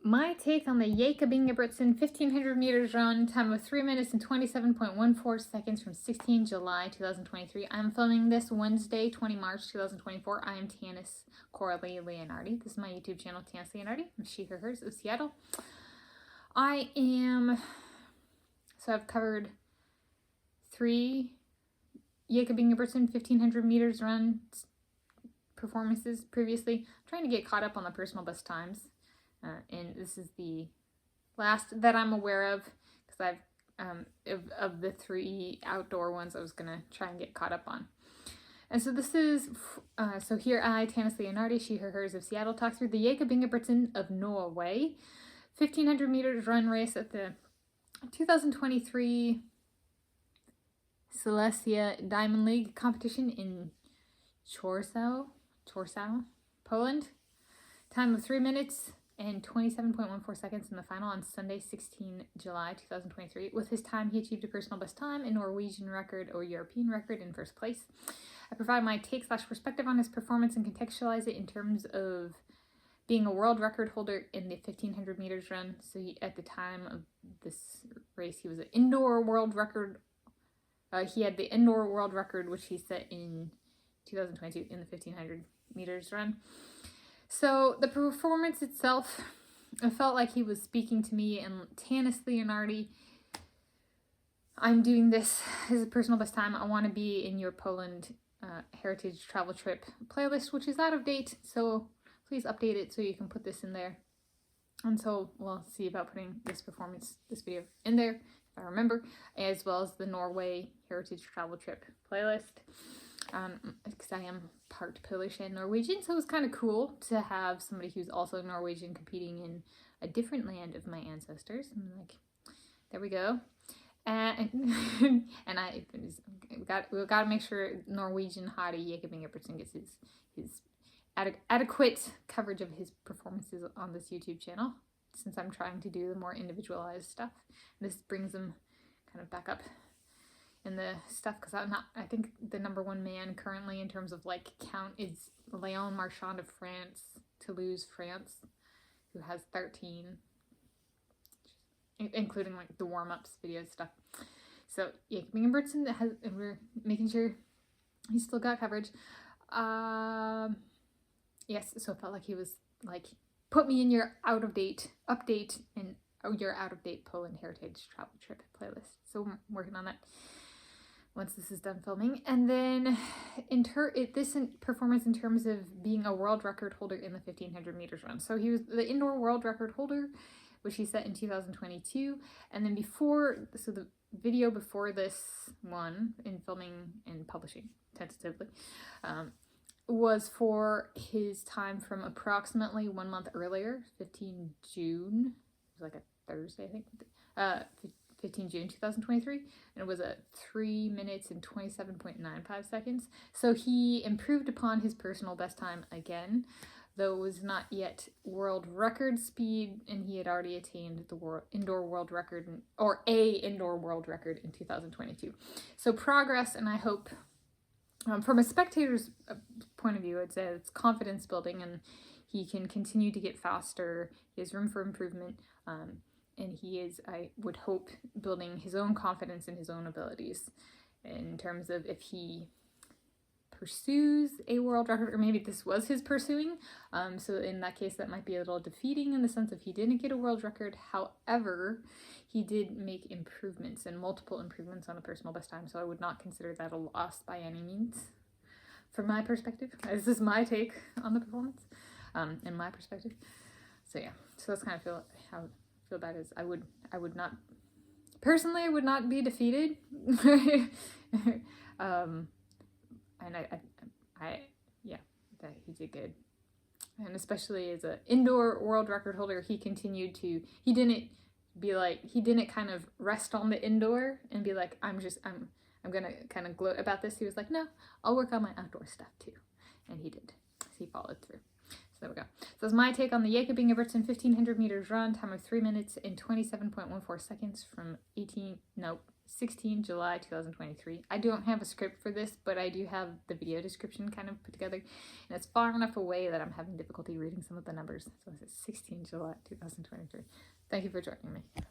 My take on the Jakob Ingebrigtsen 1500 meters run, time of 3 minutes and 27.14 seconds from 16 July 2023. I'm filming this Wednesday, 20 March 2024. I am Tanis Coralee Leonhardi. This is my YouTube channel, Tanis Leonhardi. I'm she, her, hers of Seattle. I've covered 3 Jakob Ingebrigtsen 1500 meters run performances previously. I'm trying to get caught up on the personal best times. And this is the last that I'm aware of, because of the 3 outdoor ones I was going to try and get caught up on. And so this is, so here I, Tanis Leonhardi, she, her, hers of Seattle, talks through the Jakob Ingebrigtsen of Norway 1500 meters run race at the 2023 Silesia Diamond League competition in Chorzów, Poland. Time of 3 minutes and 27.14 seconds in the final on Sunday, 16 July 2023. With his time, he achieved a personal best time, a Norwegian record or European record in first place. I provide my take/perspective on his performance and contextualize it in terms of being a world record holder in the 1500 meters run. So at the time of this race, he was an indoor world record. He had the indoor world record, which he set in 2022 in the 1500 meters run. So the performance itself, I felt like he was speaking to me, and Tanis Leonhardi, I'm doing this as a personal best time. I want to be in your Poland heritage travel trip playlist, which is out of date, so please update it so you can put this in there. And so we'll see about putting this video in there, if I remember, as well as the Norway heritage travel trip playlist. Because I am part Polish and Norwegian, so it was kind of cool to have somebody who's also Norwegian competing in a different land of my ancestors. And like, there we go. And we got to make sure Norwegian hottie Jakob Ingebrigtsen gets his adequate coverage of his performances on this YouTube channel, since I'm trying to do the more individualized stuff. This brings him kind of back up in the stuff, because I think the #1 man currently in terms of like count is Léon Marchand of France, Toulouse, France, who has 13, including like the warm-ups, videos, stuff. So Jakob Ingebrigtsen we're making sure he's still got coverage. Yes, so it felt like he was like, put me in your update Poland heritage travel trip playlist. So I'm working on that once this is done filming. And then this performance in terms of being a world record holder in the 1500 meters run. So he was the indoor world record holder, which he set in 2022. And then the video before this one, in filming and publishing tentatively, was for his time from approximately 1 month earlier, 15 June. It was like a Thursday, I think. 15 June 2023, and it was at 3 minutes and 27.95 seconds. So he improved upon his personal best time again, though it was not yet world record speed, and he had already attained the indoor world record, indoor world record in 2022. So progress, and I hope, from a spectator's point of view, it's confidence building, and he can continue to get faster. He has room for improvement. And he is, I would hope, building his own confidence in his own abilities in terms of if he pursues a world record, or maybe this was his pursuing. So in that case, that might be a little defeating in the sense of he didn't get a world record. However, he did make improvements, and multiple improvements on a personal best time. So I would not consider that a loss by any means from my perspective. This is my take on the performance, and my perspective. So yeah, so that's kind of how that is. I would not personally, I would not be defeated. And that he did good, and especially as an indoor world record holder, he continued to, he didn't kind of rest on the indoor and be like, I'm gonna kind of gloat about this. He was like, no, I'll work on my outdoor stuff too, and he did. So he followed through. There we go. So that's my take on the Jakob Ingebrigtsen 1500 meters run, time of 3 minutes and 27.14 seconds from 16 July 2023. I don't have a script for this, but I do have the video description kind of put together, and it's far enough away that I'm having difficulty reading some of the numbers. So it's 16 July 2023. Thank you for joining me.